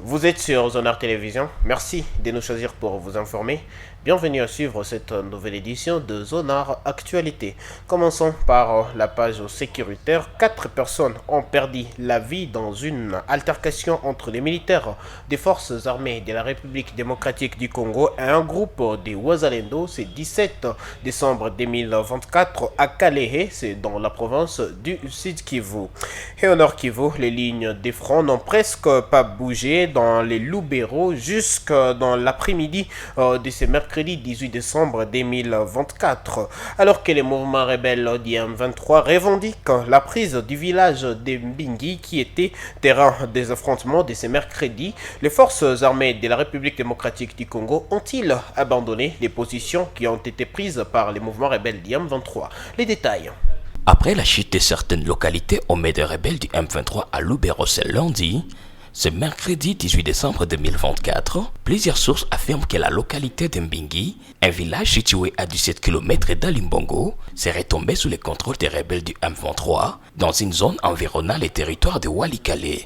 Vous êtes sur Zonar Télévision. Merci de nous choisir pour vous informer. Bienvenue à suivre cette nouvelle édition de Zonar Actualité. Commençons par la page sécuritaire. 4 personnes ont perdu la vie dans une altercation entre les militaires des forces armées de la République démocratique du Congo et un groupe des Wazalendo. C'est 17 décembre 2024 à Kalehe, c'est dans la province du Sud Kivu. Et au Nord Kivu, les lignes des fronts n'ont presque pas bougé dans les Lubero jusque dans l'après-midi de ce mercredi 18 décembre 2024, alors que les mouvements rebelles du M23 revendiquent la prise du village de Mbingi qui était terrain des affrontements de ce mercredi. Les forces armées de la République démocratique du Congo ont-ils abandonné les positions qui ont été prises par les mouvements rebelles du M23? Les détails. Après la chute de certaines localités aux mains des rebelles du M23 à Lubero ce lundi, ce mercredi 18 décembre 2024, plusieurs sources affirment que la localité de Mbingi, un village situé à 17 km d'Alimbongo, serait tombée sous le contrôle des rebelles du M23 dans une zone environnant les territoires de Walikale.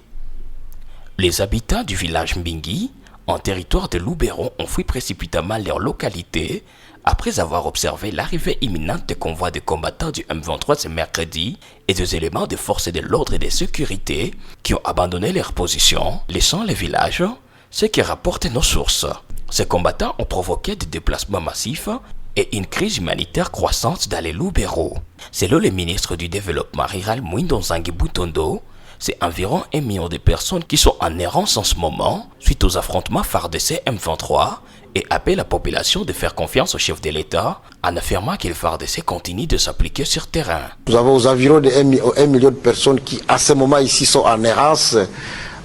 Les habitants du village Mbingi, en territoire de Lubero, ont fui précipitamment leur localité après avoir observé l'arrivée imminente de convois de combattants du M23 ce mercredi et des éléments de forces de l'ordre et de sécurité qui ont abandonné leur position, laissant le village, ce qui rapportent nos sources. Ces combattants ont provoqué des déplacements massifs et une crise humanitaire croissante dans les Lubero. Selon le ministre du Développement rural Mwindo Nzangi Butondo, c'est environ 1 million de personnes qui sont en errance en ce moment suite aux affrontements FARDC M23 et appelle la population de faire confiance au chef de l'État en affirmant que le FARDC continue de s'appliquer sur terrain. Nous avons aux environs de 1 million de personnes qui à ce moment ici sont en errance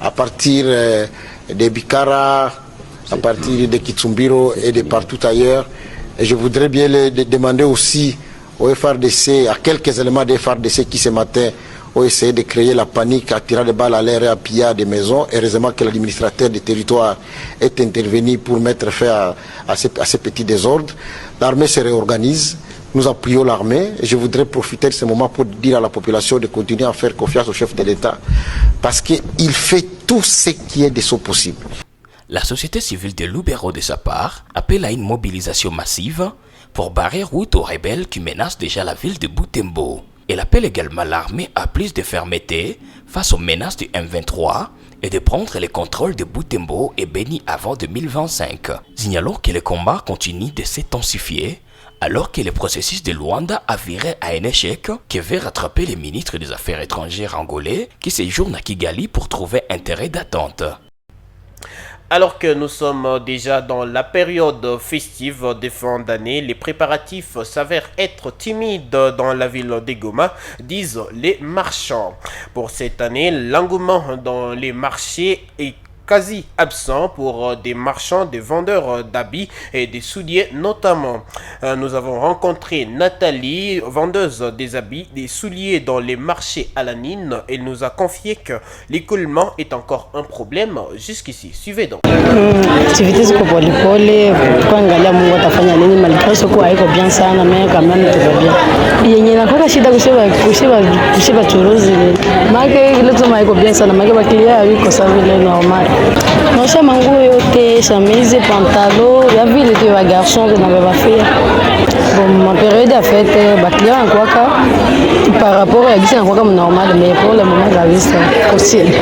à partir de Bikara, à partir de Kitsumbiro et de partout ailleurs. Et je voudrais bien demander aussi au FARDC, à quelques éléments des FARDC qui ce matin ont essayé de créer la panique, à tirer des balles à l'air et à piller des maisons. Heureusement que l'administrateur du territoire est intervenu pour mettre fin à ces petits désordres. L'armée se réorganise, nous appuyons l'armée. Je voudrais profiter de ce moment pour dire à la population de continuer à faire confiance au chef de l'État parce qu'il fait tout ce qui est de son possible. La société civile de Lubero, de sa part, appelle à une mobilisation massive pour barrer route aux rebelles qui menacent déjà la ville de Butembo. Elle appelle également l'armée à plus de fermeté face aux menaces du M23 et de prendre le contrôle de Butembo et Beni avant 2025. Signalons que le combat continue de s'intensifier alors que le processus de Luanda a viré à un échec qui veut rattraper le ministre des Affaires étrangères angolais qui séjourne à Kigali pour trouver un terrain d'attente. Alors que nous sommes déjà dans la période festive de fin d'année, les préparatifs s'avèrent être timides dans la ville de Goma, disent les marchands. Pour cette année, l'engouement dans les marchés est quasi absent pour des marchands, des vendeurs d'habits et des souliers notamment. Nous avons rencontré Nathalie, vendeuse des habits, des souliers dans les marchés à la Nine. Elle nous a confié que l'écoulement est encore un problème jusqu'ici. Suivez donc. Activities ziko polepole, kuangalia Mungu atafanya nini. Malipo soko haiko bien sana, mais quand même tout va bien. Yenye nakoka shida kushiba churuzi. Maana ile tuma haiko bien sana, maana bakilia wiko sawa vile normal. Naosha manguo yote, chemise, pantalon, ya vile tu va garçon que n'avait pas fait. Bon, ma période à fête, bakilia nakwaka par rapport à gisi nakwaka normal, mais pour le moment la vie c'est possible.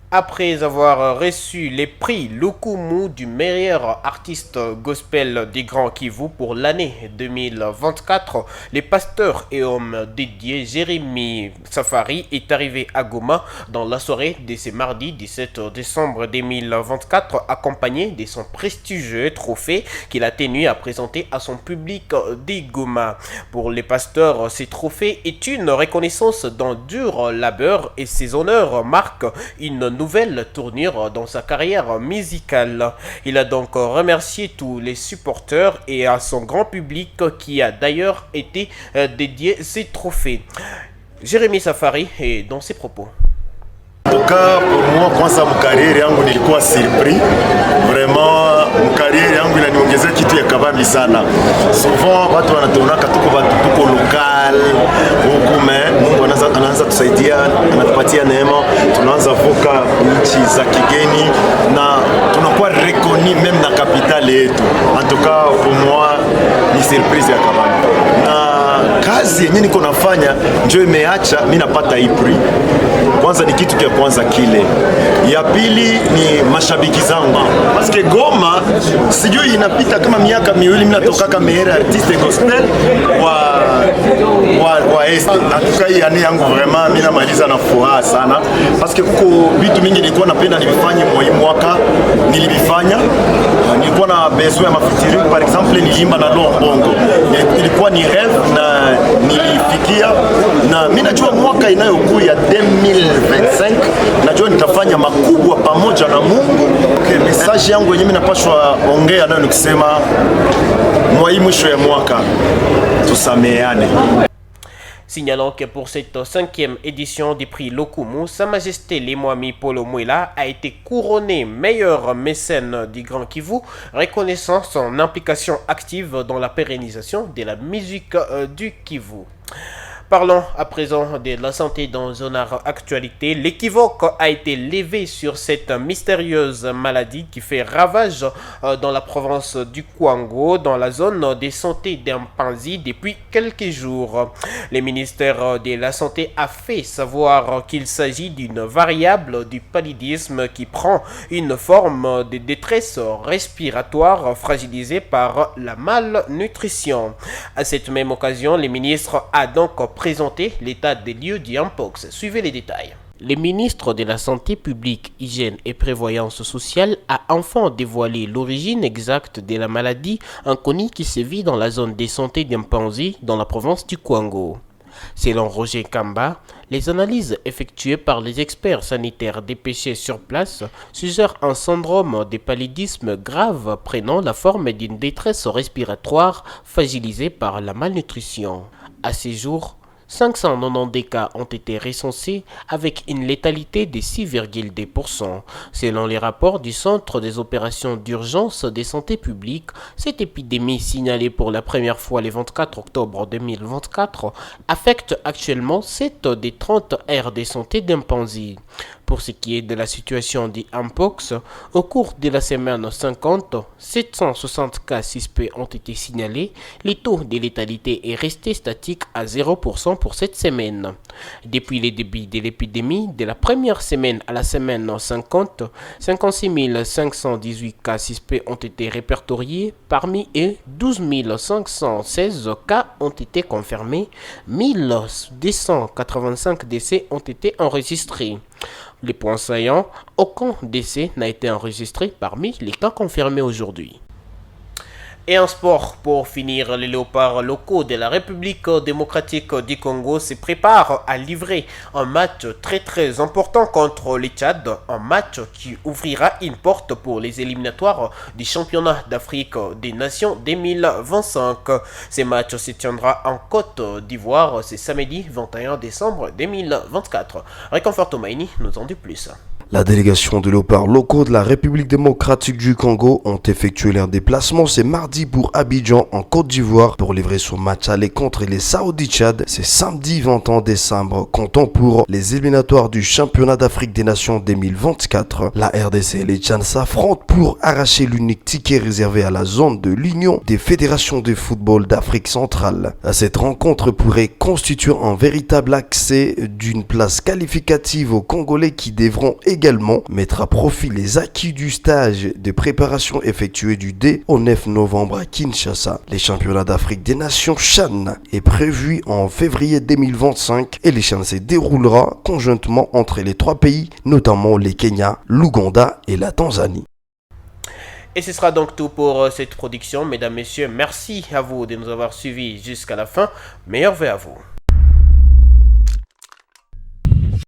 Après avoir reçu les prix Lukumu du meilleur artiste gospel des Grands Kivu pour l'année 2024, les pasteurs et hommes dédiés Jérémy Safari est arrivé à Goma dans la soirée de ce mardi 17 décembre 2024 accompagné de son prestigieux trophée qu'il a tenu à présenter à son public des Goma. Pour les pasteurs, ce trophée est une reconnaissance d'un dur labeur et ses honneurs marquent une nouvelle tournure dans sa carrière musicale. Il a donc remercié tous les supporters et à son grand public qui a d'ailleurs été dédié ces trophées. Jérémy Safari est dans ses propos. En tout cas, pour moi, quand ça me carrière, nilikuwa surpris. Vraiment, mkariere yangu inaniongezea kitu ya kabambi sana. Souvent watu wanatuonaka tuko local huku, Mungu anaanza tusaidia, anatupatia neema, tunaanza vuka nchi za kigeni na tunakuwa reconi meme na kapitali yetu. En tout cas pour moi ni surprise ya kabambi, na kazi yenyewe niko nafanya ndio imeacha mimi napata hii prix. Kwanza ni kitu kia kwanza kile. Ya pili ni mashabiki zangu. Parce que Goma sijui inapita kama miaka miwili mimi natoka kama meilleur artiste gospel wa Est. Atuka hii yani yangu vraiment mimi namaliza na furaha sana. Parce que kuko vitu mingi nilikuwa napenda nivifanye mwaka nilivifanya. Nilikuwa na besoin ya mafitiri, par exemple nilimba na Longbongo. Ilikuwa ni rêve na nilifikia, na mimi najua mwaka inayokuja 2025 najua nitafanya makubwa pamoja na Mungu. Okay, message yangu yenyewe ninapaswa ongea nayo ni kusema mwisho ya mwaka tusameane. Signalons que pour cette 5e édition du prix Lokumu, Sa Majesté Lemwami Polo Mwela a été couronné meilleur mécène du Grand Kivu, reconnaissant son implication active dans la pérennisation de la musique du Kivu. Parlons à présent de la santé dans Zonar Actualité. L'équivoque a été levé sur cette mystérieuse maladie qui fait ravage dans la province du Kwango, dans la zone de santé d'Impanzi depuis quelques jours. Le ministère de la Santé a fait savoir qu'il s'agit d'une variable du paludisme qui prend une forme de détresse respiratoire fragilisée par la malnutrition. À cette même occasion, le ministre a donc présenter l'état des lieux du Mpox. Suivez les détails. Le ministre de la Santé publique, Hygiène et Prévoyance sociale a enfin dévoilé l'origine exacte de la maladie inconnue qui sévit dans la zone de santé d'Impanzi dans la province du Kwango. Selon Roger Kamba, les analyses effectuées par les experts sanitaires dépêchés sur place suggèrent un syndrome de paludisme grave prenant la forme d'une détresse respiratoire fragilisée par la malnutrition. À ce jour, 590 cas ont été recensés avec une létalité de 6,2%. Selon les rapports du Centre des opérations d'urgence de santé publique, cette épidémie signalée pour la première fois le 24 octobre 2024 affecte actuellement 7 des 30 aires de santé d'Impanzi. Pour ce qui est de la situation du Mpox, au cours de la semaine 50, 760 cas suspects ont été signalés. Le taux de létalité est resté statique à 0% pour cette semaine. Depuis le début de l'épidémie, de la première semaine à la semaine 50, 56 518 cas suspects ont été répertoriés. Parmi eux, 12 516 cas ont été confirmés. 1285 décès ont été enregistrés. Les points saillants, aucun décès n'a été enregistré parmi les cas confirmés aujourd'hui. Et en sport, pour finir, les léopards locaux de la République démocratique du Congo se préparent à livrer un match très important contre le Tchad, un match qui ouvrira une porte pour les éliminatoires du championnat d'Afrique des Nations 2025. Ce match se tiendra en Côte d'Ivoire ce samedi 21 décembre 2024. Réconfort Tomaini nous en dit plus. La délégation de léopards locaux de la République démocratique du Congo ont effectué leur déplacement ce mardi pour Abidjan en Côte d'Ivoire pour livrer son match aller contre les Saoudis Tchad. C'est samedi 21 décembre, comptant pour les éliminatoires du championnat d'Afrique des Nations 2024. La RDC et les Tchad s'affrontent pour arracher l'unique ticket réservé à la zone de l'Union des fédérations de football d'Afrique centrale. Cette rencontre pourrait constituer un véritable accès d'une place qualificative aux Congolais qui devront également mettre à profit les acquis du stage de préparation effectué du 2 au 9 novembre à Kinshasa. Les championnats d'Afrique des Nations CHAN est prévu en février 2025 et les CHAN se déroulera conjointement entre les trois pays, notamment les Kenya, l'Ouganda et la Tanzanie. Et ce sera donc tout pour cette production. Mesdames, Messieurs, merci à vous de nous avoir suivis jusqu'à la fin. Meilleurs vœux à vous.